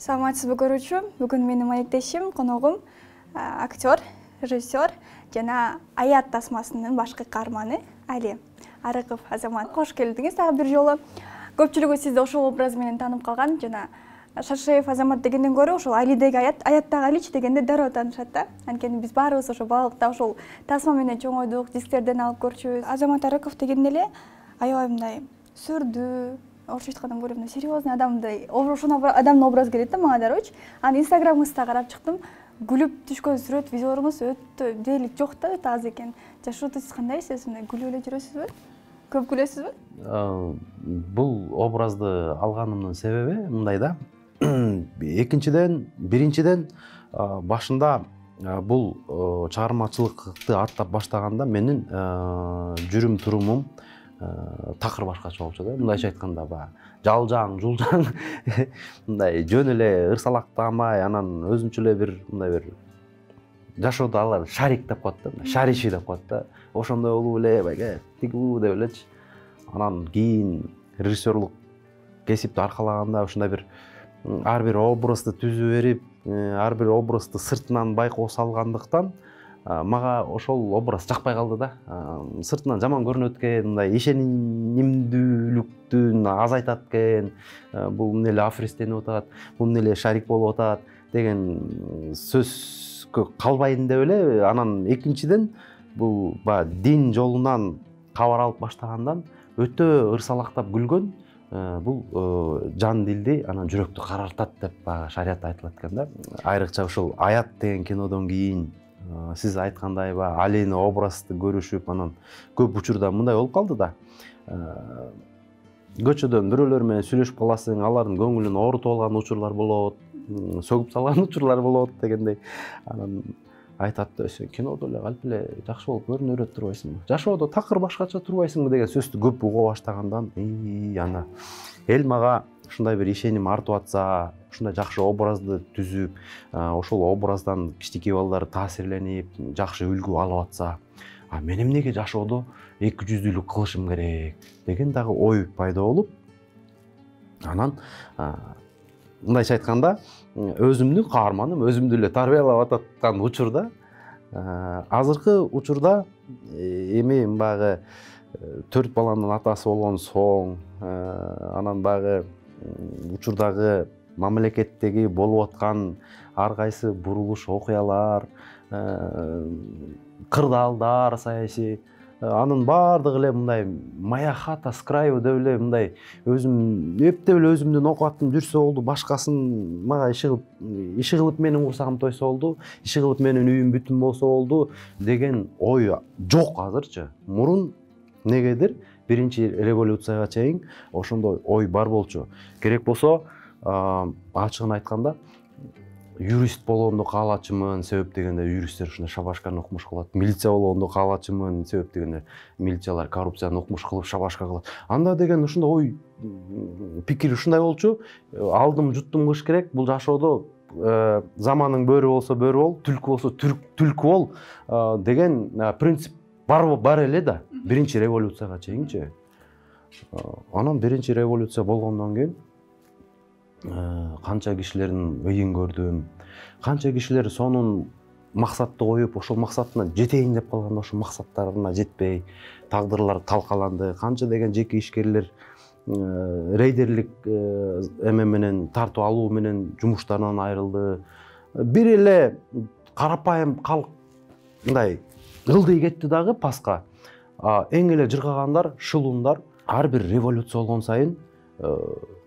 Саламатсызбы көрүүчү. Бүгүн менин маектешим, коногум актер, режиссер жана Аят тасмасынын башкы каарманы Али Арыков Азамат. Кош келдиңиз дагы бир жолу. Көпчүлүгү сизди ошол образ менен таанып калган жана Шаршеев Азамат дегенден көрө ошол Алидеги Аяттагы Алич дегенде дароо таанышат да. Анткени биз баарыбыз ошо балыкта ошол тасма менен чоңойдук, дисктерден алып көрчүбүз. Азамат Арыков дегенде эле аябай мындай сүрдүү, орусча айтканда көрөм, серьезный адамдай, ошондой адамдын образы келет да мага дарооч. Анан инстаграмыңызда карап чыктым. Гүлүп түшкөн сүрөт видеолоруңуз өтө дээрлик жок да, өтө аз экен. Жашоодо сиз кандайсыз? Мындай күлүп эле жүрөсүзбү? Көп күлөсүзбү? Бул образды алганымдын себеби мындай да. Биринчиден башында бул чыгармачылыкты аттап баштаганда менин жүрүм турумум такыр башкача болчу да. Мындайча айтканда жалжаң, жулжаң, мындай жөн эле ырсалактамай, анан өзүнчө эле мындай бир жашоодо алар шарик деп коет да, шариши деп коет да. Ошондой болуп эле байке тигүү деп элечи. Анан кийин режиссерлук кесипти аркалаганда ушундай бир ар бир образды түзүп берип, ар бир образды сыртынан байкоо салгандыктан мага ошол образ жакпай калды да. Сыртынан жаман көрүнөт экен, мындай ишенимдүүлүктү азайтат экен, бул эмне эле афристенип атат, бул эмне эле шарик болуп атат деген сөзгө калбайын деп эле. Анан экинчиден бул дин жолунан кабар алып баштагандан өтө ырсалактап күлгөн, бул жан дилди, анан жүрөктү карартат деп шариятта айтылат экен да. Айрыкча ушул Аят деген кинодон кийин сиз айткандай Алини образды көрүшүп, анан көп учурда мындай болуп калды да. Көчөдөн бирөөлөр менен сүйлөшүп каласың, алардын көңүлүн оорутуп алган учурлар болот, сөгүп салган учурлар болот дегендей. Анан айтат да, сен кинодо эле калп эле жакшы болуп көрүнө берет турбайсыңбы? Жашоодо такыр башкача турбайсыңбы деген сөздү көп уга баштагандан, ана эл мага ушундай бир ишеним артып атса, ушундай жакшы образды түзүп, ошол образдан кичинекей балдар таасирленип, жакшы үлгү алып атса, мен эмнеге жашоодо эки жүздүүлүк кылышым керек деген дагы ой пайда болуп, анан мындайча айтканда өзүмдүн каарманым өзүмдү эле тарбиялап ататкан учурда, азыркы учурда эми баягы 4 баланын атасы болгон соң, анан баягы учурдагы мамлекеттеги болуп аткан ар кайсы бурулуш окуялар, кырдаалдар саясий, анын баардыгы эле мындай моя хата с краю деп эле мындай өзүм эптеп эле өзүмдүн окубатым жүрсө болду, башкасын мага иши кылып менин курсагым тойсо болду, иши кылып менин үйүм бүтүн болсо болду деген ой жок азырчы. Мурун негедир биринчи революцияга чейин ошондой ой бар болчу. Керек болсо ачыгын айтканда юрист болгонду каалачымын, себеп дегенде юристтер ушундай шабашканы укмуш кылат. Милиция болгонду каалачымын, себеп дегенде милициялар коррупцияны укмуш кылып шабашка кылат. Анда деген ушундай ой пикир ушундай болчу. Алдым жуттум кылыш керек. Бул жашоодо заманың бөрү болсо бөрү бол, түлкү болсо түлкү бол деген принцип бар эле да. Биринчи революцияга чейинчи. Анан биринчи революция болгондон кийин канча кишилердин ыйын көрдүм, канча кишилер сонун максатты коюп, ошол максатына жетейин деп калганда ошол максаттарына жетпей, тагдырлар талкаланды. Канча деген жеке ишкерлер рейдерлик эме менен тартып алуу менен жумуштарынан айрылды. Бир эле карапайым калк мындай ылдый кетти дагы паска. Эң эле жыргагандар, шылуундар. Ар бир революция болгон сайын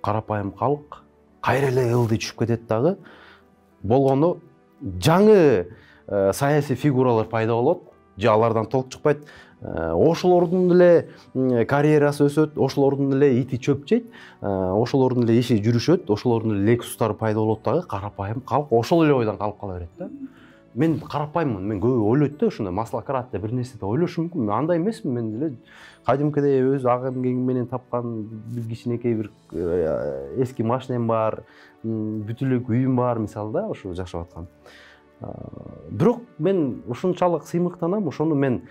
карапайым калк кайра эле ылдый түшүп кетет дагы. Болгону жаңы саясий фигуралар пайда болот, же алардан толк чыкпайт. Ошолордун эле карьерасы өсөт, ошолордун эле ити чөп жейт, ошолордун эле иши жүрүшөт, ошолордун эле лексустары пайда болот дагы. Карапайым калк ошол эле ойдон калып кала берет да. Мен карапаймын, мен көп ойлойт да, ушундай маслакаратта бир нерсе ойлошум мүмкүн. Мен андай эмесмин, мен эле кадимкидей өз агым менен тапкан бир кичинекей бир эски машинем бар, бүтүлүк үйүм бар мисалы да, ошо жашап аткан. Бирок мен ушунчалык сыймыктанам, ошону мен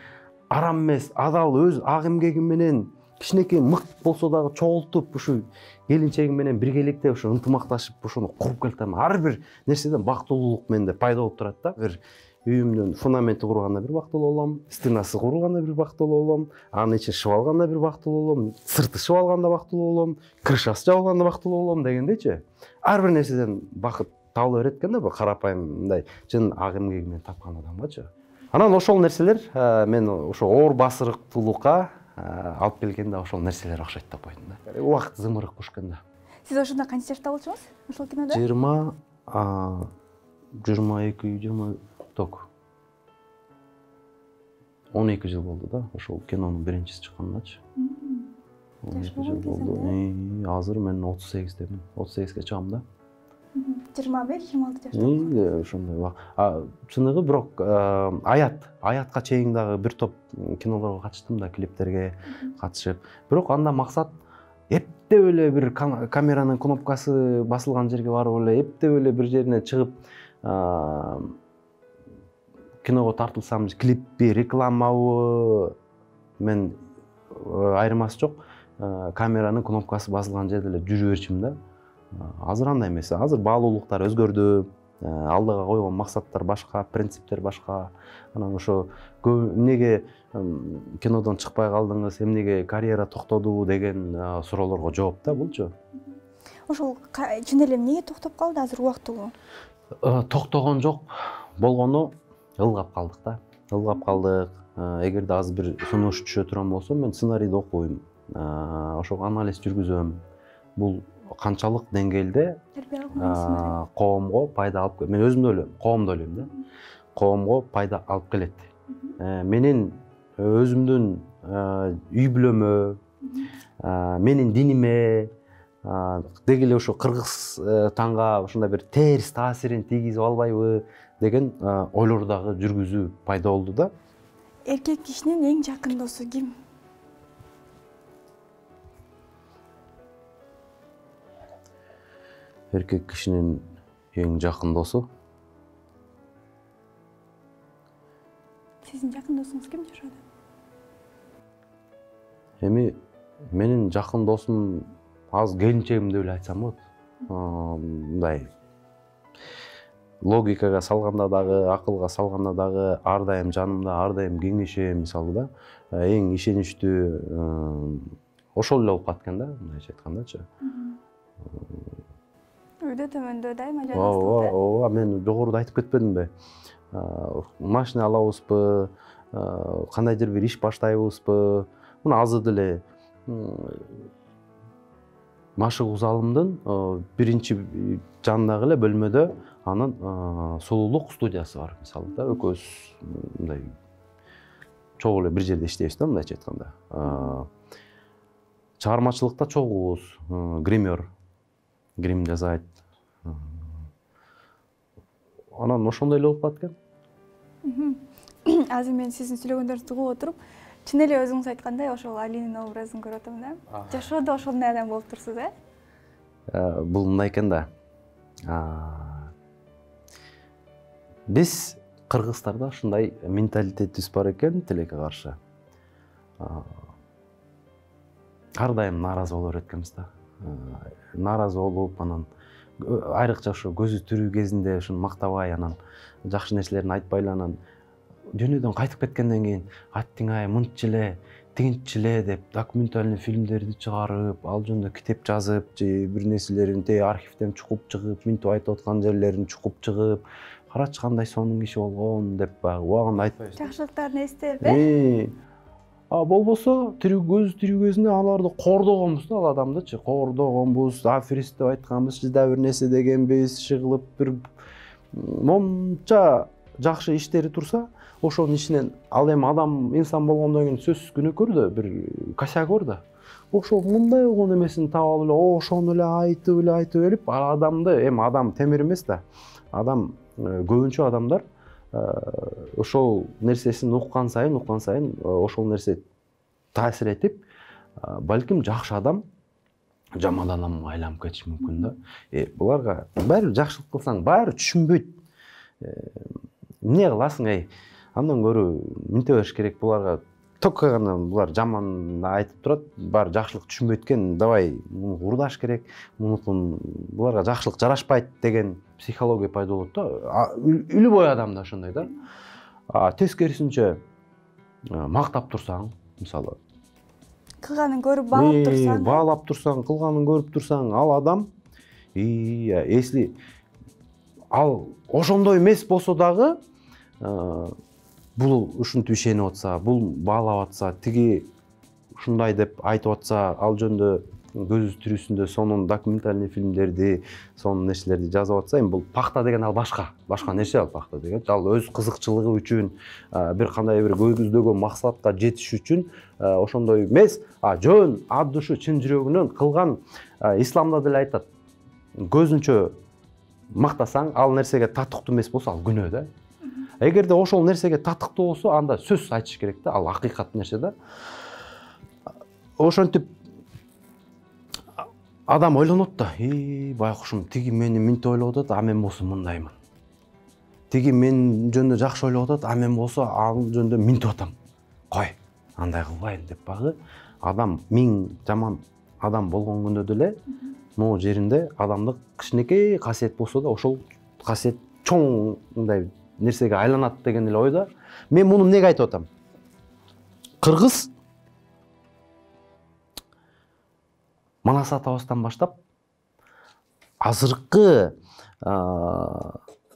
арам эмес, адал өз ак эмгегим менен кичинекей мык болсо дагы чогултуп ушу келинчегим менен биргеликте ушу ынтымакташып ошону куруп келатам. Ар бир нерседен бактылуулук менде пайда болуп турат да. Бир үйүмдүн фундаменти курганда бир бактылуу болом, стенасы курганда бир бактылуу болом, анын ичин шып алганда бир бактылуу болом, сырты шып алганда бактылуу болом, крышасы жабылганда бактылуу болом дегендейчи. Ар бир нерседен бакыт табыла берет экен да, бул карапайым мындай чын ак эмгеги менен тапкан адамгачы. Анан ошол нерселер мен ошо оор басырыктуулукка алып келгенде ошол нерселер окшойт деп койдум да. Убакыт зымырык көчкөндө. Сиз ошондо канча жашта болчуңуз ошол кинодо? 22 ток. 12 жыл болду да, ошол кинонун биринчиси чыккандачы. 12 жыл болду. Азыр мен 38-демин. 38ге чыгам да. 25-26 жашта. Ошондой. Чыныгы бирок аятка чейин дагы бир топ кинолорго катыштым да, клиптерге катышып. Бирок анда максат эптеп эле бир камеранын кнопкасы басылган жерге барып эле эптеп эле бир жерине чыгып киного тартылсам, клиппи, рекламабы мен айырмасы жок. Камеранын кнопкасы басылган жерде эле жүрө берчүмүн да. Азыр андай эмес. Азыр баалуулуктар өзгөрдү. Алдыга койгон максаттар башка, принциптер башка. Анан ошо эмнеге кинодон чыкпай калдыңыз, эмнеге карьера токтоду деген суроолорго жооп да булчу. Ошол чын эле эмнеге токтоп калды азыр убактылуу? Токтогон жок. Болгону ылгап калдык да. Ылгап калдык. Эгерде азыр бир сунуш түшө турган болсо, мен сценарийди окуйм. Ошого анализ жүргүзөм. Бул канчалык деңгээлде коомго пайда алып келет. Мен өзүм да ойлойм, коомду ойлойм да. Коомго пайда алып келет. Менин өзүмдүн үй бүлөмө, менин диниме деги эле ошо Кыргызстанга ошондой бир терс таасирин тийгизип албайбы деген ойлор дагы жүргүзүү пайда болду да. Эркек кишинин эң жакын досу ким? Эркек кишинин эң жакын досу. Сиздин жакын досуңуз ким жашоодо? Эми менин жакын досум азыр келинчегим деп эле айтсам болот. Мындай логикага салганда дагы, акылга салганда дагы ар дайым жанымда, ар дайым кеңешем мисалы да. Эң ишеничтүү ошол эле болуп калган да, мындайча айткандачы. Үйдө төмөндө дайыма жайгаштырып. Ооба, мен жогоруда айтып кетпедимби? Машина алабызбы, кандайдыр бир иш баштайбызбы? Мына азыр деле Машык Узалымдын биринчи жанындагы эле бөлмөдө анын сулуулук студиясы бар мисалы да. Экөөбүз мындай чогуу эле бир жерде иштейбиз да, мындайча айтканда. Чыгармачылыкта чогуубуз, гример, грим жасайт. Анан ошондой эле болуп калат экен. Азыр мен сиздин сүйлөгөндөрүңүздү угуп отуруп, чын эле өзүңүз айткандай ошол Алинин образын көрүп атам да. Жашоодо ошондой адам болуп турсуз, Бул мындай экен да. Биз кыргыздарда ушундай менталитетибиз бар экен тилекке каршы. Ар дайым нааразы боло берет экенбиз да. Нааразы болуп, анан айрыкча ошо көзү тирүү кезинде ушуну мактабай, анан жакшы нерселерин айтпай эле, анан дүйнөдөн кайтып кеткенден кийин аттиң-ай мынтчы эле, тигинтчи эле деп документальный фильмдерди чыгарып, ал жөнүндө китеп жазып, же бир нерселерин архивден чукуп чыгып, минтип айтып аткан жерлерин чукуп чыгып, карачы кандай сонун киши болгон деп баягы убагында айтпайбыз. Жакшылыктарын эстеп, болбосо көз тирүү кезинде аларды кордогонбуз да, ал адамдычы кордогонбуз, аферист деп айтканбыз, сиз да бир нерсе дегенбиз, шыгылып бир монча жакшы иштери турса, ошонун ичинен ал эми адам инсан болгондон кийин сөзсүз күнөөкөр да, бир косяк бар да. Ошол мындай болгон эмесин таап алып эле, ошону эле айтып элип, адамды, эми адам темир эмес да. Адам көбүнчө адамдар ошол нерсесин уккан сайын ошол нерсе таасир этип, балким жакшы адам жаман адамга айланып кетиши мүмкүн да. Буларга баары жакшылык кылсаң баары түшүнбөйт. Эмне кыласың, андан көрө минте бериш керек буларга. только гана булар жаман айтып турат, бар жакшылык түшүнбөйт экен, давай муну урдаш керек, мунукун буларга жакшылык жарашпайт деген психология пайда болот да. Любой адамда ошондой да. Тескерисинче мактап турсаң, мисалы, кылганын көрүп баалап турсаң, баалап турсаң, кылганын көрүп турсаң, ал адам если ал ошондой эмес болсо дагы, бул ушинтип ишенип атса, бул баалап атса, тиги ушундай деп айтып атса, ал жөнүндө көзү тирүүсүндө сонун документальный фильмдерди, сонун нерселерди жазып атса, эми бул пахта деген ал башка нерсе, ал пахта деген. Ал өз кызыкчылыгы үчүн, бир кандай бир көздөгөн максатка жетиш үчүн ошондой эмес, жөн ат душу чын жүрөгүнөн кылган. Исламда деле айтат, көзүнчө мактасаң, ал нерсеге татыктуу эмес болсо, ал күнөө да. Эгерде ошол нерсеге татыктуу болсо, анда сөз айтыш керек да, ал акыйкат нерсе да. Ошентип адам ойлонот да, байкушум, тиги мени мынтип ойлоп атат, а мен болсо мындаймын. Тиги мен жөнүндө жакшы ойлоп атат, а мен болсо ал жөнүндө мынтип атам. Кой, андай кылбайын деп багы. Адам миң жаман адам болгон күндө деле, могу жеринде адамдык кичинекей касиет болсо да, ошол касиет чоң мындай нерсеге айланат деген эле ойда. Мен муну эмнеге айтып атам? Кыргыз Манас атабыздан баштап азыркы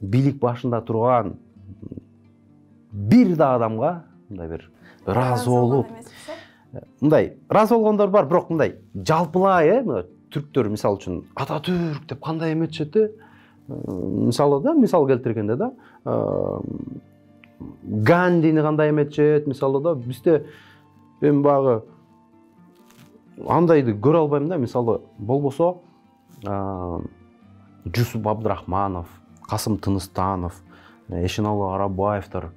бийлик башында турган бир да адамга мындай бир ыраазы болуп, мындай ыраазы болгондор бар, бирок мындай жалпылай, түрктөр мисалы үчүн Ататүрк деп кандай эметишет, мисалы да, мисал келтиргенде да, Гандини кандай эметишет, мисалы да, бизде эми багы андайды көрө албайм да, мисалы болбосо Жусуп Абдрахманов, Касым Тыныстанов, Эшеналы Карабаевдер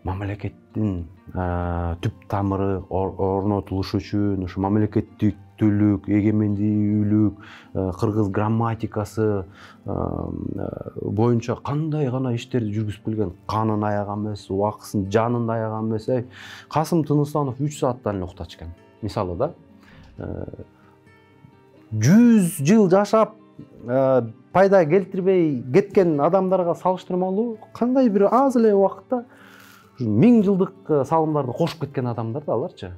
мамлекеттин түп тамыры орнотулуш үчүн, ушу мамлекеттүүлүк, эгемендүүлүк, кыргыз грамматикасы боюнча кандай гана иштерди жүргүзүп келген, канын аяган эмес, убакытын жанын аяган эмес. Касым Тыныстанов 3 сааттан эле уктат экен, мисалы да. 100 жыл жашап пайда келтирбей кеткен адамдарга салыштырмалуу кандай бир аз эле убакытта 1000 жылдык салымдарды кошуп кеткен адамдар да аларчы.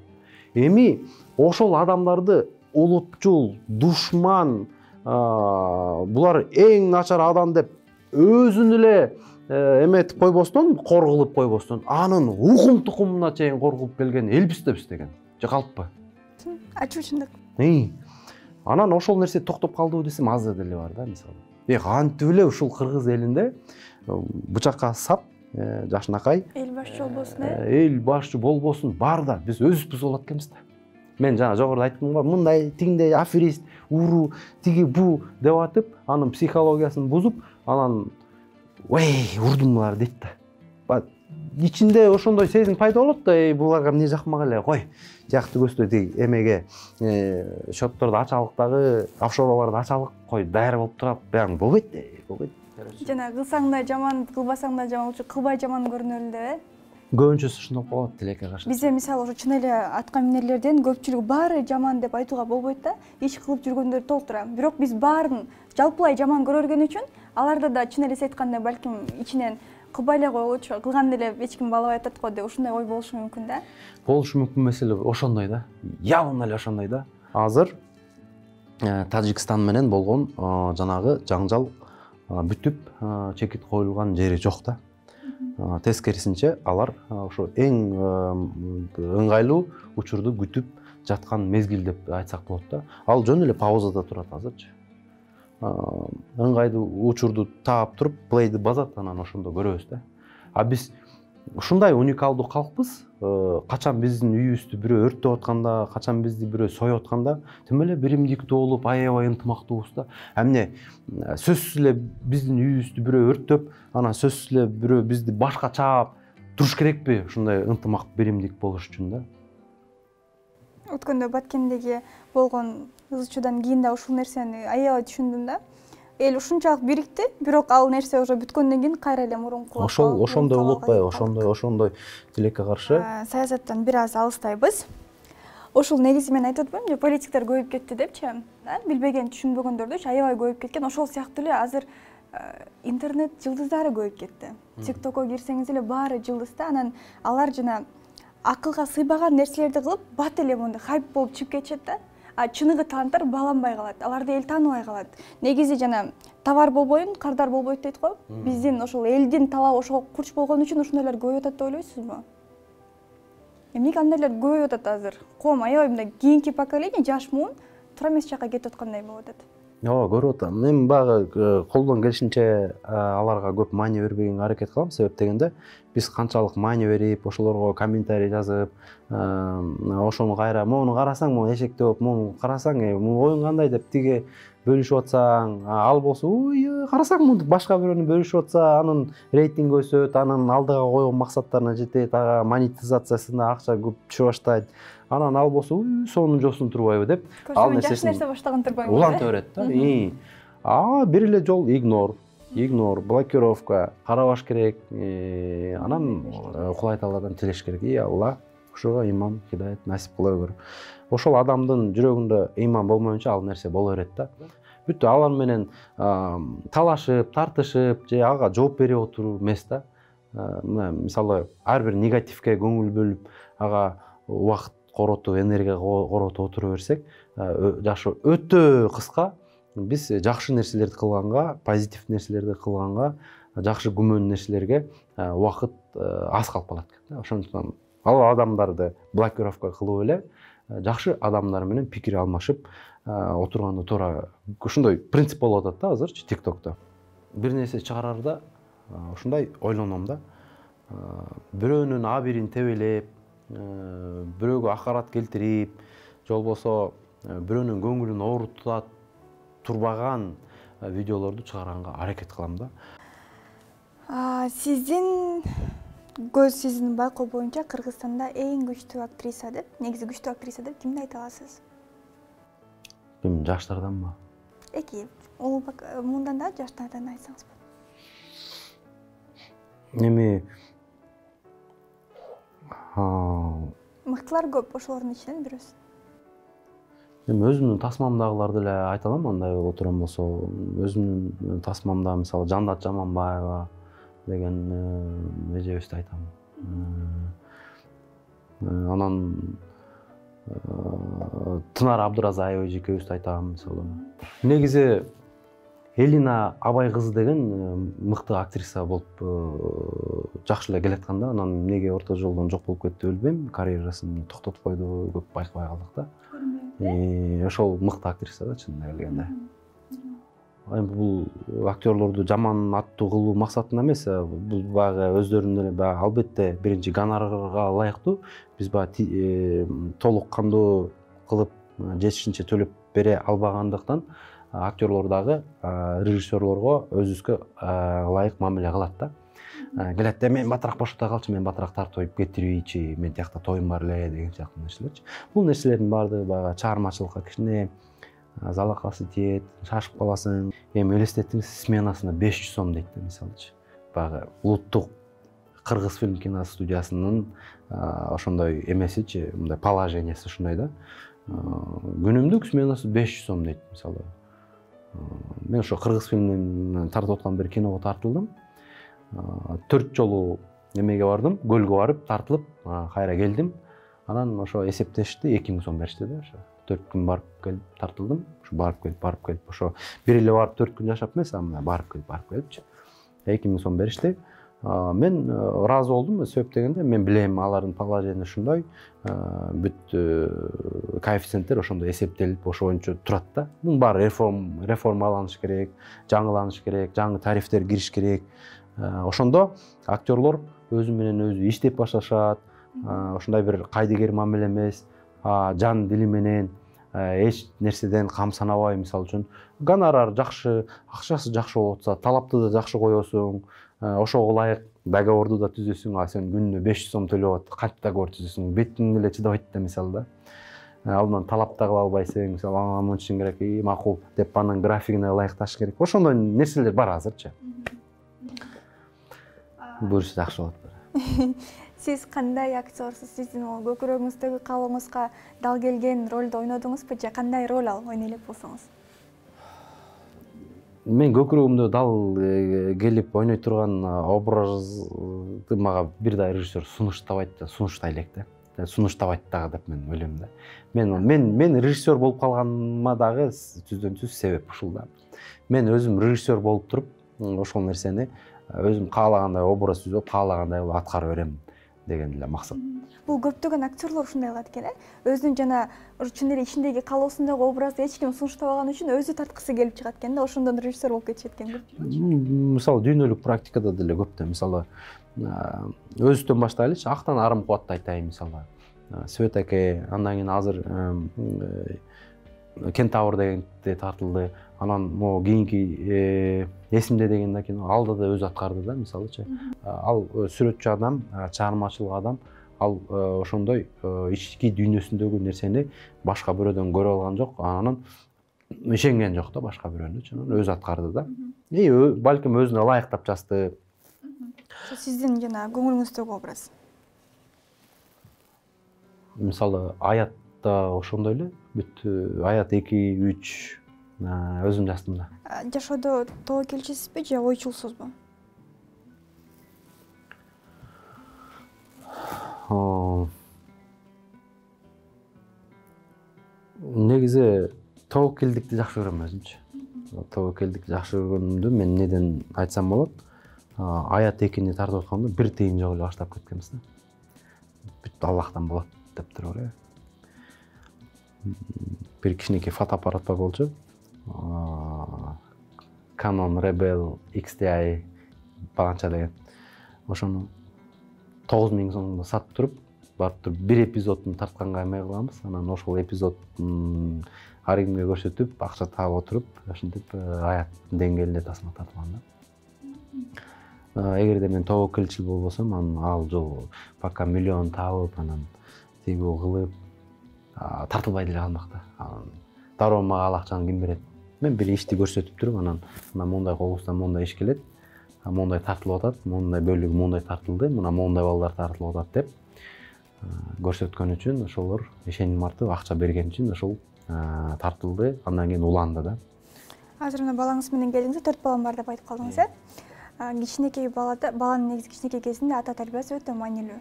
Эми ошол адамдарды улутчул, душман, булар эң начар адам деп өзүн эле эметип койбостон, кор кылып койбостон, анын укум тукумуна чейин кор кылып келген элбиз да биз деген. Же калппы? Ачуучундук. Анан ошол нерсе токтоп калдыбы десем аз деле бар да, мисалы. Кантип эле ушул кыргыз элинде бычакка сап, жашынакай Эл башчы болбосун, эл башчы болбосун, бар да биз өзүбүз болот экенбиз да. Мен жана жогоруда айттым го, мындай, тиңдей аферист, уру, тиги бу деп атып, анын психологиясын бузуп, анан урдумлар дейт да. Ичинде ошондой сезим пайда болот да, буларга эмне жакмак эле, кой, жакты көстө тиги эмеге счетторду ачалыктагы, офшорларды ачалык, кой, даяр болуп турат, баягы болбойт, болбойт. Жана кылсаң да жаман, кылбасаң да жаман, кылбай жаман көрүнөлү деп, Көбүнчөсү ушундай болот тилекке каршы. Бизде мисалы ошо чын эле атка минерлерден көпчүлүгү баары жаман деп айтууга болбойт да. Иш кылып жүргөндөр толтура. Бирок биз баарын жалпылай жаман көрөргөн үчүн аларда да чын эле сиз айткандай балким ичинен кылбай эле коелучу, кылган эле эч ким баалабай атат го деп ушундай ой болушу мүмкүн да. Болушу мүмкүн, маселе ошондой да. Явно эле ошондой да. Азыр Тажикстан менен болгон жанагы жаңжал бүтүп, чекит коюлган жери жок да. Тескерисинче алар ошо эң ыңгайлуу учурду күтүп жаткан мезгил деп айтсак болот да. Ал жөн эле паузада турат азырчы. Ыңгайлуу учурду таап туруп, плейди басат, анан ошондо көрөбүз да. А биз ушундай уникалдуу калкпыз. Качан биздин үйүбүздү бирөө өрттөп атканда, качан бизди бирөө союп атканда, тим эле биримдиктүү болуп, аябай ынтымактуубуз да. Эмне сөзсүз эле биздин үйүбүздү бирөө өрттөп, анан сөзсүз эле бирөө бизди башка чаап туруш керекпи? Ушундай ынтымак, биримдик болуш үчүн да. Өткөндө Баткендеги болгон ызчуудан кийин да ушул нерсени аябай түшүндүм да. эл ушунчалык бирикти, бирок ал нерсе уже бүткөндөн кийин кайра эле мурунку ошондой улукпайбы, ошондой тилекке каршы саясаттан бир аз алыстайбыз. Ошол негизи мен айтып атпаймынбы, же политиктер көбөйүп кетти депчи, билбеген, түшүнбөгөндөрдүчү аябай көбөйүп кеткен. Ошол сыяктуу эле азыр интернет жылдыздары көбөйүп кетти. TikTokко кирсеңиз эле баары жылдыз да, анан алар жана акылга сыйбаган нерселерди кылып, бат эле мондай хайп болуп чыгып кетишет да. А чыныгы таланттар бааланбай калат, аларды эл тааныбай калат. Негизи жана товар болбойн, кардар болбойт дейт го. Биздин ошол элдин талабы ошого курч болгон үчүн ушундайлар көбөйүп атат деп ойлойсузбу? Эмнеге андайлар көбөйүп атат азыр? Коом аябай мындай кийинки поколение, жаш муун туура эмес жакка кетип аткандай болуп атат. Ооба, көрүп атам. Мен баягы колдон келишинче аларга көп маани бербегенге аракет кылам. Себеп дегенде, биз канчалык маани берип, ошолорго комментарий жазып, ошону кайра мону карасаң, мону эшекте болуп, мону карасаң, оюң кандай деп тиге бөлүшүп атсаң, ал болсо, карасаң, муну башка бирөөнү бөлүшүп атса, анын рейтинги өсөт, анын алдыга койгон максаттарына жетет, ага монетизациясына акча көп түшө баштайт. Анан ал болсо, сонун жосун турбайбы деп, ал нерсесин жакшы нерсе баштаган турбайбы? Уланта берет да. Бир эле жол игнор, блокировка, карабаш керек, анан Кулай Тааладан тилеш керек. Алла ошого иман, хидayet насип кыла бер. Ошол адамдын жүрөгүндө иман болмоюнча ал нерсе боло берет да. Бүт алар менен талашып, тартышып, же ага жооп берип отуруу эмес да. Мына мисалы ар бир негативге көңүл бөлүп, ага убакыт коротуп, энергия коротуп отура берсек, жашы өтө кыска. Биз жакшы нерселерди кылганга, позитив нерселерди кылганга, жакшы күмөн нерселерге убакыт аз калып калат экен. Ошондуктан ал адамдарды блокировка кылып эле жакшы адамдар менен пикир алмашып отурганды туура. Ушундай принцип болуп атат да азырчы TikTok'та. Бир нерсе чыгарарда ушундай ойлоном да. Бирөөнүн абирин тебелеп, бирөөгө акарат келтирип, же болбосо бирөөнүн көңүлүн оорута турбаган видеолорду чыгарганга аракет кылам да. Сиздин байкоо боюнча Кыргызстанда эң күчтүү актриса деп, негизи күчтүү актриса деп кимди айта аласыз? Ким, жаштарданбы? Мындан да жаштардан айтсаңыз болот. Эми мыктылар көп, ошолордун ичинен бирөөсү. Эми өзүмдүн тасмамдагыларды эле айта алам, андай боло турган болсо. Өзүмдүн тасмамда мисалы Жандат Жаманбаева деген эжебизди айтам. Анан Тынар Абдыразаева эжекебизди айтам мисалы. Негизи Элина Абай кызы деген мыкты актриса болуп жакшы эле келаткан да. Анан эмнеге орто жолдон жок болуп кетти билбейм. Карьерасын токтотуп койду, көп байкабай калдык да. Ошол мыкты актриса да, чынын келгенде. Эми бул актерлорду жаман аттуу кылуу максатында эмес, бул баягы өздөрүнүн эле баягы албетте биринчи гонорарга ылайыктуу. Биз баягы толук кандуу кылып жетишинче төлөп бере албагандыктан актерлор дагы режиссерлорго өзүбүзгө ылайык мамиле кылат да. Келет да, мен батыраак бошотой калчы, мен батыраак тартып коюп кетирбейчи, мен тиякта тоюм бар эле деген сыяктуу нерселерчи. Бул нерселердин баардыгы баягы чыгармачылыкка кичине залакасы тиет, шашып каласың. Эми элестетиңиз, сменасына 500 сом дейт да, мисалычы. Баягы улуттук кыргыз фильм киностудиясынын ошондой эмесичи, мындай положениясы ушундай да. Күнүмдүк сменасы 500 сом дейт мисалы. Мен ошо кыргыз фильминен тартып аткан бир киного тартылдым. 4 жолу эмеге бардым, көлгө барып тартылып, кайра келдим. Анан ошо эсептешти, 2000 сом беришти да. 4 күн барып келип тартылдым. Ошо барып келип, ошо бир эле барып 4 күн жашап эмес, мына барып келипчи. 2000 сом беришти. Мен ыраазы болдум, себеп дегенде мен билем алардын положениясы ушундай, бүт коэффициенттер ошондой эсептелип, ошо боюнча турат да. Мунун баары реформаланыш керек, жаңыланыш керек, жаңы тарифтер кириш керек. Ошондо актерлор өзү менен өзү иштеп башташат, ошондой бир кайдыгер мамиле эмес, жан дили менен эч нерседен кам санабай, мисалы үчүн гонорар жакшы, акчасы жакшы болуп атса, талапты да жакшы коесуң, ошого ылайык договорду да түзөсүң, сен күнүнө 500 сом төлөп атып, кантип договор түзөсүң, бетиң эле чыдабайт да мисалы да. алдынан талап та кыла албайсың, мисалы ага мончун керек, макул деп анын графигине ылайыкташ керек. Ошондой нерселер бар азырчы. Буюрса жакшы болот. Сиз кандай актерсуз? Сиздин көкүрөгүңүздөгү калыбыңызга дал келген ролду ойнодуңузбу же кандай роль ал ойной элек болсоңуз? Мен көкүрөгүмдө дал келип ойной турган образды мага бир да режиссер сунуштабайт да, сунуштай элек да. Сунуштабайт дагы деп мен ойлойм да. Мен режиссер болуп калганыма дагы түздөн түз себеп ушул да. Мен өзүм режиссер болуп туруп, ошол нерсени өзүм каалагандай образ түзүп, каалагандай аткара берем деген эле максат. Бул көптөгөн актерлор ушундай кылат экен, өзүнүн жана чын эле ичиндеги калоосундагы образды эч ким сунуштабаган үчүн өзү тарткысы келип чыгат экен да, ошондон режиссер болуп кетишет экен. Мисалы дүйнөлүк практикада деле көп да, мисалы өзүбүздөн баштайлычы, актан арым кубатты айтайын, мисалы Свет аке, андан кийин азыр Кентавр дегенде тартылды. Анан могу кийинки Эсимде деген да кино алда да өзү аткарды да, мисалычы. Ал сүрөтчү адам, чыгармачылык адам, ал ошондой ички дүйнөсүндөгү нерсени башка бирөөдөн көрүп алган жок, анан ишенген жок да башка бирөөнү, өзү аткарды да. Балким өзүнө ылайыктап жазды. Сиздин жана көңүлүңүздөгү образ? Мисалы Аятта ошондой эле, бүт Аят 2-3 өзүм жаздым да. Жашоодо тобокелчисизби же ойчулсузбу? Негизи тобокелдикти жакшы көрөм өзүмчү. Тобокелдикти жакшы көргөнүмдү мен неден айтсам болот? Аят 2-ни тартып атканда бир тыйын жок эле баштап кеткенбиз да. Бүт Аллахтан болот деп туруп эле. Бир кичинекей фотоаппарат бар болчу. Canon Rebel XTI баланча деген. Ошону 9000 сомдо сатып туруп, барып туруп бир эпизодун тартканга эмне кылганбыз. Анан ошол эпизодун ар кимге көрсөтүп, акча таап отуруп, ошентип Аяттын деңгээлинде тасма тартылган да. Эгерде мен тобокелчил болбосом, анан ал жолу пока миллион таап, анан тигүү кылып тартылбай деле калмак да. Дароо мага ал акчаны ким берет? Мен бир ишти көрсөтүп туруп, анан мондай кобуздан мондай иш келет, мондай тартылып атат, мондай бөлүгү мондай тартылды, мына мондай балдар тартылып атат деп көрсөткөн үчүн ошолор ишеним артып акча берген үчүн ошол тартылды, андан кийин уланды да. Азыр мына балаңыз менен келдиңиз, 4 балам бар деп айтып калдыңыз, кичинекей баланын негизи кичинекей кезинде ата тарбиясы өтө маанилүү.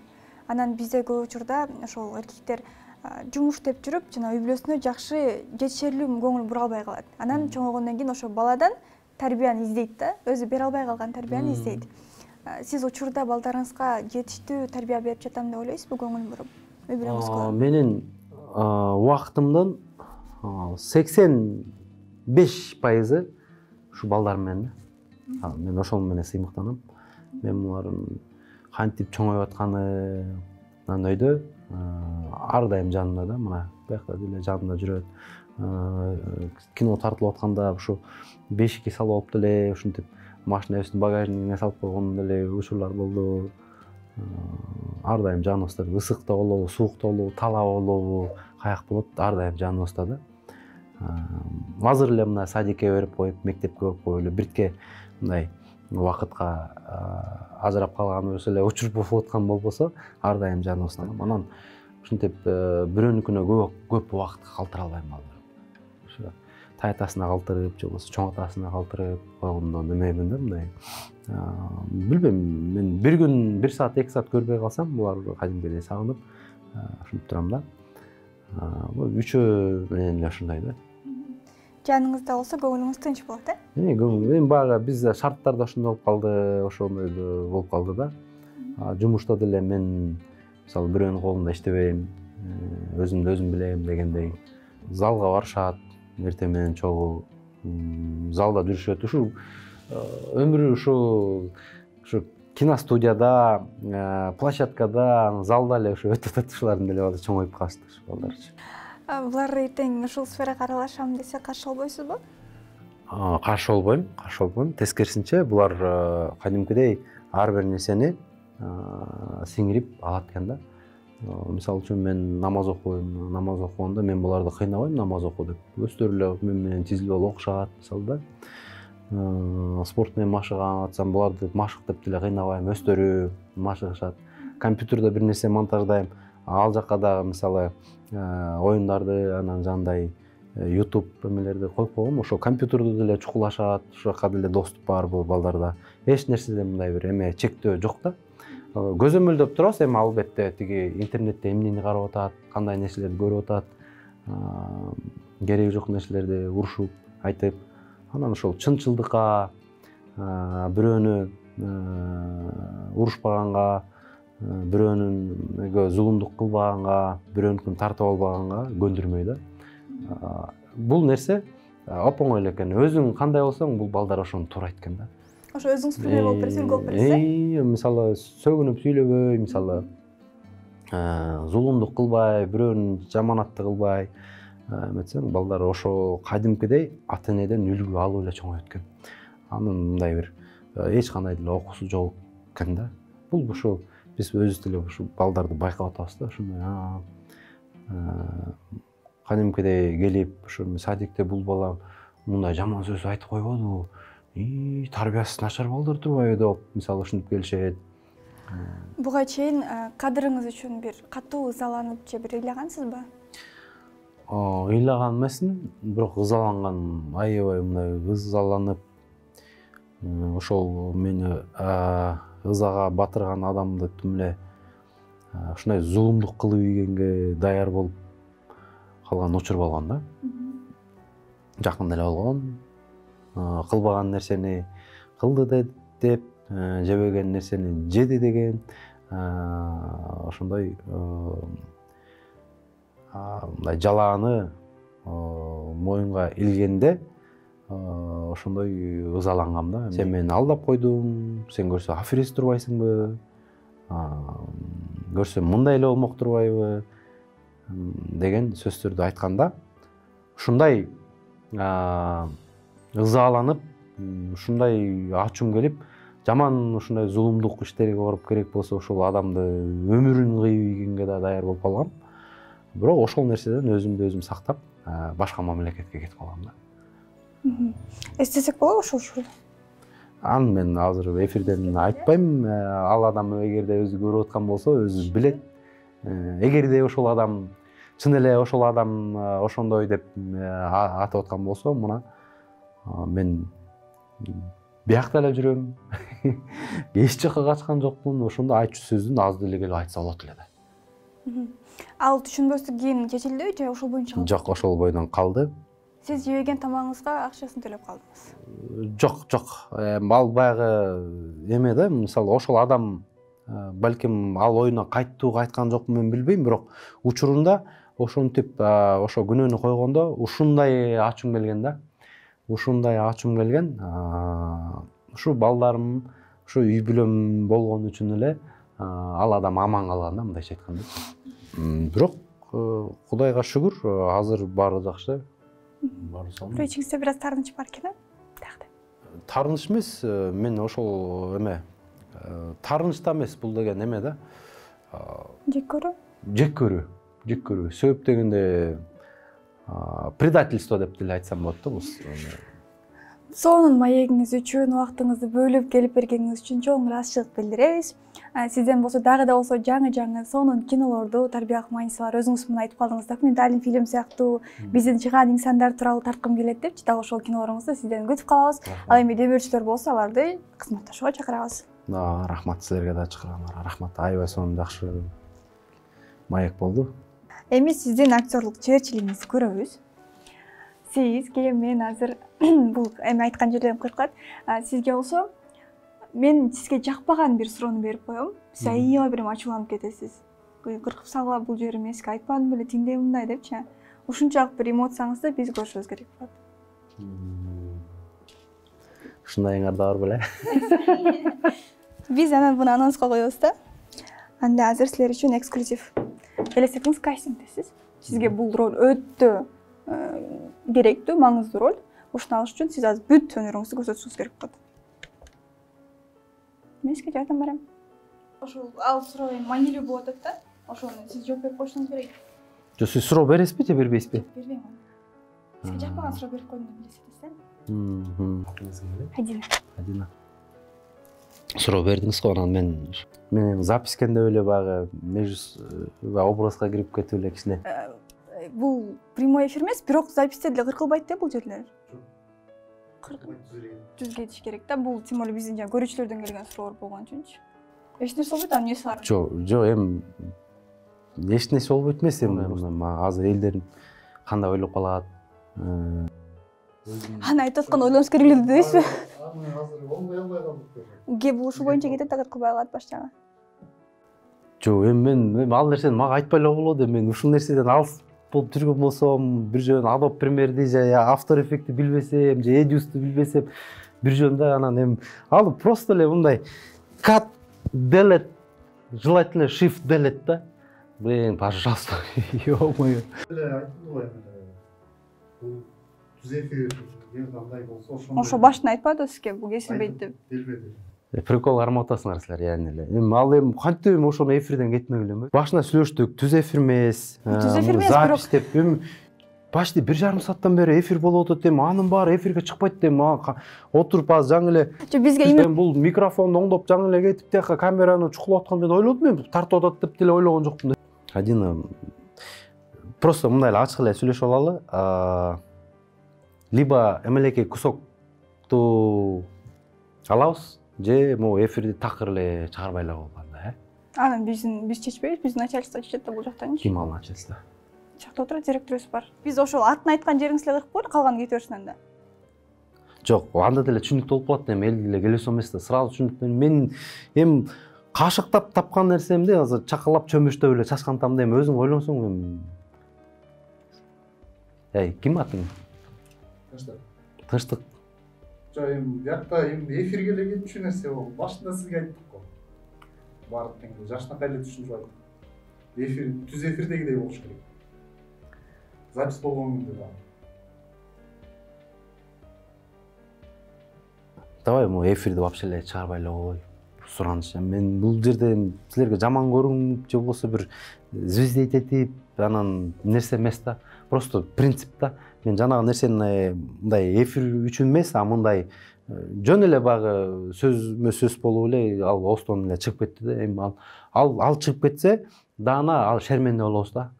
Анан бизде көп учурда ошол эркектер жумуш деп жүрүп, жана үй бүлөсүнө жакшы жетишерлүү көңүл бура албай калат. Анан чоңойгондон кийин ошо баладан тарбияны издейт да, өзү бере албай калган тарбияны издейт. Сиз учурда балдарыңызга жетиштүү тарбия берип жатам деп ойлойсузбу, көңүл буруп, үй бүлөңүзгө? Менин убактымдын 85% ушу балдар менен. Мен ошол менен сыймыктанам. Мен булардын кантип чоңоюп атканынан өйдө ар дайым жанымда да, мына биякта деле жанымда жүрөт. Кино тартылып атканда ушу бешикке салып алып деле ушинтип машинабыздын багажнигине салып койгон деле учурлар болду. Ар дайым жаныбызда, ысык да болобу, суук да болобу, талаа болобу, каяк болот, ар дайым жаныбызда да. Азыр эле мына садикке берип коюп, мектепке берип коюп эле биртке мындай убакытка ажырап калганыбыз эле учур болуп аткан болбосо, ар дайым жаныбызда. Анан ушинтип бирөөнүкүнө көп убакыт калтыра албайм алар. Ошо тайтасына калтырып, же болбосо чоң атасына калтырып койгондон эмебин да, мындай. Билбейм, мен бир күн 1 саат 2 саат көрбөй калсам, булар кадимкидей сагынып, ушинтип турам да. Үчөө менен эле ушундай да. Жаныңызда болсо көңүлүңүз тынч болот, Мен баягы бизде шарттар да ошондой болуп калды, ошондой болуп калды да. Жумушта деле мен мисалы бирөөнүн колунда иштебейм, өзүмдү өзүм билем дегендей. Залга барышат, эртең менен чогуу залда жүрүшөт. Ушу өмүрү ушу киностудияда, площадкада, залда эле ушу өтүп атат, ушулардын деле баары чоңоюп калышты ушу балдарчы. Булар эртең ушул сферага аралашам десе каршы болбойсузбу? Каршы болбойм. Тескерисинче булар кадимкидей ар бир нерсени сиңирип алат экен да. Мисалы үчүн мен намаз окуйм, намаз окуганда мен буларды кыйнабайм намаз оку деп. Өздөрү эле мен менен тизилип алып окушат, мисалы да. Спорт менен машыгып атсам, буларды машык деп деле кыйнабайм, өздөрү машыгышат. Компьютерде бир нерсе монтаждайм, ал жакка дагы мисалы оюндарды, анан жандай YouTube эмелерди коюп койгом, ошо компьютерде деле чукулашат, ошол жака деле доступ бар бул балдарда. Эч нерседе мындай бир эме чектөө жок да. Көзөмөлдөп турабыз, эми албетте тиги интернетте эмнени карап атат, кандай нерселерди көрүп атат, кереги жок нерселерди урушуп, айтып, анан ошол чынчылдыкка, бирөөнү урушпаганга, бирөөнүнгө зулумдук кылбаганга, бирөөнүкүн тартып албаганга көндүрмөй да. Бул нерсе оп-оңой эле экен. Өзүң кандай болсоң, бул балдар ошону туура айткан да. Ошо өзүңүз пиле болуп бересиз, үлгү болуп бересиз. Мисалы сөгүнүп сүйлөбөй, мисалы зулумдук кылбай, бирөөнүн жаманатты кылбай эметсең, балдар ошо кадимкидей ата энеден үлгү алып эле чоңойт экен. Анын мындай бир эч кандай деле окуусу жок экен да. Бул ошо биз өзүбүз деле ушу балдарды байкап атабыз да, ушундай кадимкидей келип, ошо садикте бул бала мындай жаман сөз айтып койбоду, тарбиясы начар балдар турбайбы деп, мисалы ушинтип келишет. Буга чейин кадрыңыз үчүн бир катуу ызаланып же бир ыйлагансызбы? Ыйлаган эмесмин, бирок ызаланган, аябай мындай ызаланып, ошол мени ызага батырган адамды тим эле ушундай зулумдук кылып ийгенге даяр болуп калган учур болгон да. Жакында эле болгон. Кылбаган нерсени кылды деп, жебеген нерсени жеди деген, ошондой мындай жалааны моюнга илгенде ошондой ызалангам да. Сен мени алдап койдуң, сен көрсө аферист турбайсыңбы, көрсөм мындай эле болмок турбайбы деген сөздөрдү айтканда, ушундай ызаланып, ушундай ачуум келип, жаман ушундай зулумдук иштерге барып керек болсо ошол адамды өмүрүн кыйып ийгенге да даяр болуп калгам. Бирок ошол нерседен өзүмдү өзүм сактап, башка мамлекетке кетип калгам да. Эстесек болобу ошол учурду? Аны мен азыр эфирден айтпайм. Ал адам эгерде өзү көрүп аткан болсо, өзү билет. Эгерде ошол адам чын эле ошол адам ошондой деп атап аткан болсо, мына мен биякта эле жүрөм. Эч жакка качкан жокмун. Ошондо айтчу сөздүн аз деле келип айтса болот эле да. Ал түшүнбөстүк кийин чечилдиби же ошол боюнча? Жок, ошол бойдон калды. Сиз жебеген тамагыңызга акчасын төлөп калдыңыз? Жок. Ал баягы эме да, мисалы ошол адам балким ал оюна кайттуу кайткан жокмун мен билбейм, бирок учурунда ошентип ошо күнөөнү койгондо ушундай ачуум келген да. Ушундай ачуум келген. Ушу балдарым, ушу үй бүлөм болгон үчүн эле ал адам аман калган да, мындайча айтканда. Бирок Кудайга шүгүр, азыр баары жакшы. Баары салым. Бирок ичиңизде бир аз таарыныч бар экен, дагы. Таарыныч эмес, мен ошол эме таарыныч да эмес, бул деген эме да. Жек көрүү? Жек көрүү. Сөп дегенде предательство деп деле айтсам болот да бул. Сонун маегиңиз үчүн убактыңызды бөлүп келип бергениңиз үчүн чоң ыраазычылык билдиребиз. Сизден болсо дагы да болсо жаңы сонун кинолорду, тарбиялык мааниси бар, өзүңүз мына айтып калдыңыз, документальный фильм сыяктуу биздин чыгаан инсандар тууралуу тарткым келет депчи, дагы ошол кинолоруңузду сизден күтүп калабыз. Ал эми демөөрчүлөр болсо аларды кызматташууга чакырабыз. Рахмат, силерге да чакырганыңарга рахмат. Аябай сонун жакшы маек болду. Эми сиздин актерлук чеберчилигиңизди көрөбүз. Сиз кийин мен азыр бул эми айткан жерлерим кыркат. Сизге болсо мен сизге жакпаган бир суроону берип коем. Сиз аябай бир ачууланып кетесиз. Кыркып салгыла бул жерим мен сизге айтпадым беле, тиңдей мындай депчи. Ушунчалык бир эмоцияңызды биз көрүшүбүз керек болот. Ушундайыңар да бар беле? Биз анан буну анонска коебуз да. Анда азыр силер үчүн эксклюзив. Элестетиңиз, кастингдесиз. Сизге бул роль өтө керектүү, маңыздуу роль. Ушуну алыш үчүн сиз азыр бүт өнөрүңүздү көрсөтүшүңүз керек болот. Мен сизге жардам берем. Ошол ал суроо эми маанилүү болуп атат да. Ошону сиз жооп берип коюшуңуз керек. Жо, сиз суроо бересизби же бербейсизби? Бербейм аны. Сизге жакпаган суроо берип койдум деп билесиз да? Адина. Суроо бердиңиз го, анан мен запискенде эле баягы образга кирип кетип эле кичине. Бул прямой эфир эмес, бирок записте деле кыркылбайт да бул жерлер. Түз кетиш керек да. Бул тем более биздин жана көрүүчүлөрдөн келген суроолор болгон үчүнчү. Эч нерсе болбойт, анын эмеси бар. Жо, эми эч нерсе болбойт эмес, эми азыр элдер кандай ойлоп калат. Аны айтып атканда ойлонуш керек эле дейсизби? Азыр болбой калдык. Кеп ушул боюнча кетет да кыркылбай калат башчага. Жо, эми мен ал нерсени мага айтпай эле болот. Мен ушул нерседен алыс болуп жүргөн болсом, бир жөн Adobe Premiere'ди же After Effect'ти билбесем, же Edius'ту билбесем, бир жөн да анан эми ал просто эле мындай Cut Delete, желательно Shift Delete да. Блин, пожалуйста. Ё-моё. Айтты го эми. Бул түз эфир кандай болсо Ошо башынан айтпады сизге бул кесилбейт деп. Келбеди. Прикол кармап атасыңар силер яны эле. Эми ал кантип ошону эфирден кетмегиле эми. Башында сүйлөштүк, түз эфир эмес. Түз эфир эмес, запись деп эми почти 1,5 сааттан бери эфир болуп атат эми, анын баары эфирге чыкпайт деп отуруп азыр жаңы эле. Жо бизге эми бул микрофонду оңдоп жаңы эле кетип тияка камераны чукулап аткан мен ойлодум, эми тартып атат деп деле ойлогон жокмун. Адина просто мындай эле ачык эле сүйлөшүп алалы. Либо эмелекей кусокту алабыз, же могу эфирди такыр эле чыгарбай эле койганда, анан биз чечпейбиз, биздин начальство чечет да бул жактан. Ким ал начальство? Жакта отурат, директорубуз бар. Биз ошол атын айткан жериңизди эле кырып коелу, калганын кете берсин анда. Жок, анда деле түшүнүктүү болуп калат, эми эл деле келесиз эмес да, сразу түшүнүктүү. Мен эми кашыктап тапкан нерсемди азыр чакалап чөмүштөп эле чачкантамды эми өзүң ойлонсоң эми. Ким атың? Тынчтык. Жо, эми бuyakta эми эфирге эле кетчү нерсе болду. Башында сизге айттык го. Баардык деңгээлде жашынакай эле түшүнүп айттык. Эфир түз эфирдегидей болуш керек. Запись болгон күндө да. Давай му эфирди вообще эле чыгарбай эле койгой. Сураныч. Мен бул жерде силерге жаман көрүнүп же болбосо бир звездеть этип анан нерсе эмес да. Просто принцип да. Мен жанагы нерсени мындай эфир үчүн эмес, мындай жөн эле баягы сөз болуп эле ал остон эле чыгып кетти да. Эми ал чыгып кетсе, дана ал шерменде болобуз да.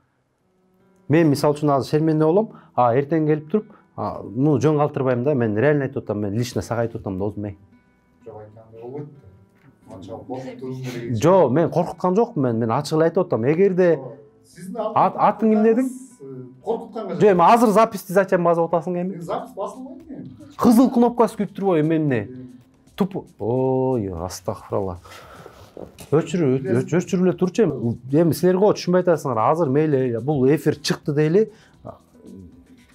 Мен мисалы үчүн азыр шерменде болом, эртең келип туруп, муну жөн калтырбайм да. Мен реально айтып атам, мен лично сага айтып атам да, өзүм. Жок, айткандай болбойт. Анча коркуттуруң керек. Жо, мен коркуткан жокмун, мен ачык эле айтып атам. Эгерде Сиздин атың ким дедиң? Коркутканга Жо, эми азыр записти зачем басып атасың эми? Запись басылбайт эми. Кызыл кнопкасы күйүп турбайбы эми эмне? Тупо. Ой, астагфиралла. Өчүрүп эле турчу эми силер го түшүнбөй атасыңар. Азыр мейли бул эфир чыкты дейли.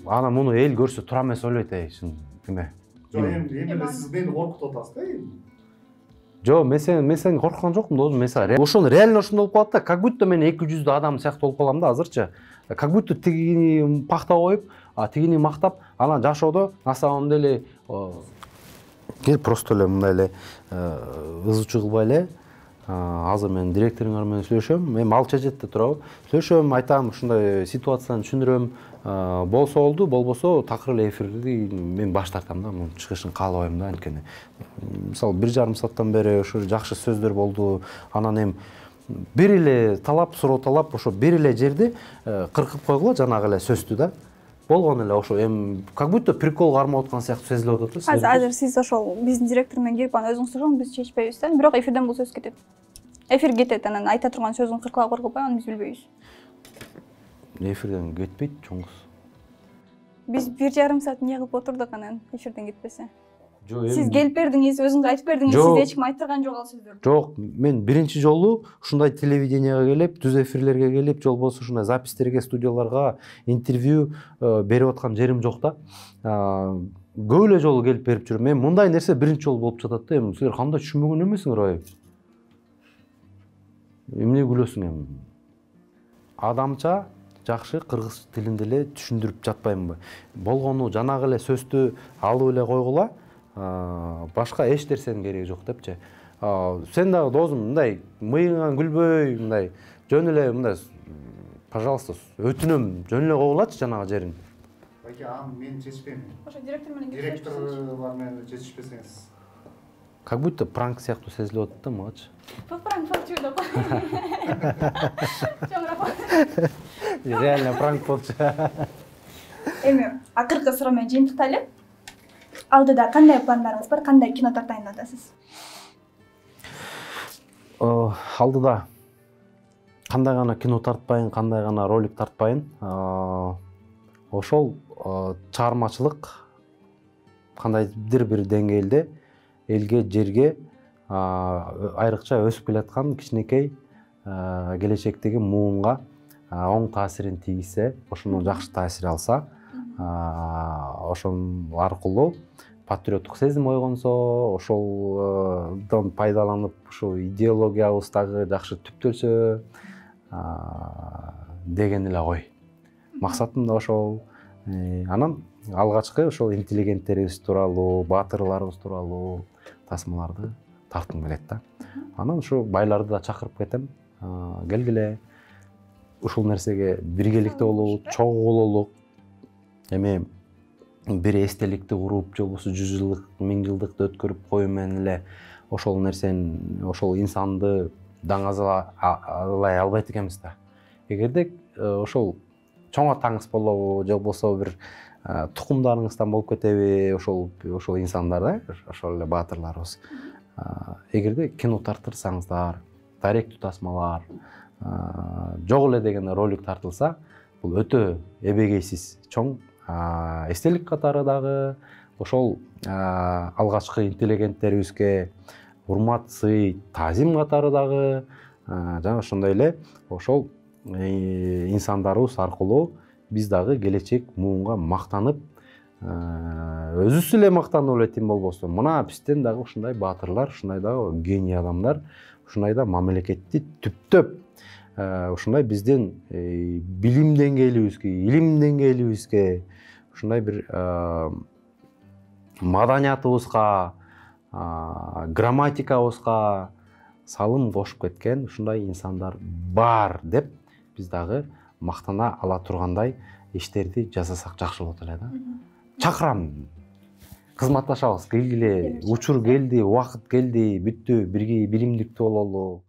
Анан муну эл көрсө тура эмес ойлойт, киме? Жок, эми эле сиз мени коркутуп атасыз да эми. Жо, мен сени корккан жокмун да, өзүм. Ошону реально ошондой болуп калат да. Как будто мен 200 адам сыяктуу болуп калам да азырчы. Как будто тигини пактап коюп, тигини мактап, анан жашоодо на самом деле просто эле мындай эле ызычуу кылбай эле. Азыр мен директоруңар менен сүйлөшөм. Эми ал чечетте турабы. Сүйлөшөм, айтам, ушундай ситуацияны түшүндүрөм. Болсо болду, болбосо такыр эле эфирди мен баш тартам да, мунун чыгышын каалабайм да, анткени. Мисалы 1,5 сааттан бери ошо жакшы сөздөр болду. Анан эми бир эле талап, суроо талап, ошо бир эле жерди кыркып койгула, жанагы эле сөздү да. Болгон эле ошо эми как будто прикол кармап аткан сыяктуу сезилип атат да. Азыр сиз ошол биздин директор менен кирип аны өзүңүз сураган, биз чечпейбиз да. Бирок эфирден бул сөз кетет. Эфир кетет, анан айта турган сөзүн кыркылап кыркылбай, аны биз билбейбиз. Эфирден кетпейт, чоңгуз. Биз 1,5 саат эмне кылып отурдук анан эфирден кетпесе. Сиз Сиз келип бердиңиз, өзүңүз айтып бердиңиз, сизге эч ким айттырган жок ал сөздөрдү. Жок, мен биринчи жолу ушундай телевиденияга келип, түз эфирлерге келип, же болбосо ушундай запистерге, студияларга интервью берип аткан жерим жок да. Көп эле жолу келип берип жүрөм. Мен мындай нерсе биринчи жолу болуп жатат да. Эми силер кандай түшүнбөгөн эмесиңер ай? Эмне күлөсүң эми? Адамча жакшы кыргыз тилинде эле түшүндүрүп жатпаймынбы? Болгону жанагы эле сөздү алып эле койгула. Башка эч нерсенин кереги жок депчи. Сен дагы досум мындай мыйыңан күлбөй мындай жөн эле мындай пожалуйста өтүнөм жөн эле кобулачы жанагы жерин. Байке аны мен чечпейм. Ошо директор менен Директор бар менен чечишпесеңиз. Как будто пранк сыяктуу сезилип атат да магачы. Пранк болчу деп. Реально пранк болчу. Эми акыркы суроо менен жыйынтыктайлы. Алдыда кандай пландарыңыз бар? Кандай кино тартайын деп атасыз? Алдыда кандай гана кино тартпайын, кандай гана ролик тартпайын. Ошол чыгармачылык кандайдыр бир деңгээлде элге, жерге айрыкча өсүп келаткан кичинекей келечектеги муунга оң таасирин тийгизсе, ошондон жакшы таасир алса, ошон аркылуу патриоттук сезим ойгонсо, ошолдон пайдаланып ушул идеологиябыз дагы жакшы түптөлсө деген эле ой. Максатым да ошол. Анан алгачкы ошол интеллигенттерибиз тууралуу, баатырларыбыз тууралуу тасмаларды тарткым келет да. Анан ушу байларды да чакырып кетем. Келгиле ушул нерсеге биргеликте бололу, чогуу бололу. Эми бир эстеликти куруп, же болбосо 100 жылдык, 1000 жылдыкты өткөрүп коюу менен эле ошол нерсени, ошол инсанды даңазалай албайт экенбиз да. Эгерде ошол чоң атаңыз болобу, же болбосо бир тукумдарыңыздан болуп кетеби, ошол инсандар да, ошол эле баатырларыбыз. Эгерде кино тартырсаңыздар, даректүү тасмалар, жок эле деген ролик тартылса, бул өтө эбегейсиз чоң эстелик катары дагы ошол алгачкы интеллигенттерибизге урмат, сый, таазим катары дагы жана ошондой эле ошол инсандарыбыз аркылуу биз дагы келечек муунга мактанып, өзүбүз эле мактанып эле тим болбосо, мына бизден дагы ушундай баатырлар, ушундай дагы гений адамдар, ушундай да мамлекетти түптөп, ушундай биздин билим деңгээлибизге, илим деңгээлибизге, ушундай бир маданиятыбызга, грамматикабызга салым кошуп кеткен ушундай инсандар бар деп биз дагы мактана ала тургандай иштерди жасасак жакшы болот эле да. Чакырам, кызматташабыз, келгиле, учур келди, убакыт келди, бүттү, бирге билимдиктүү бололу.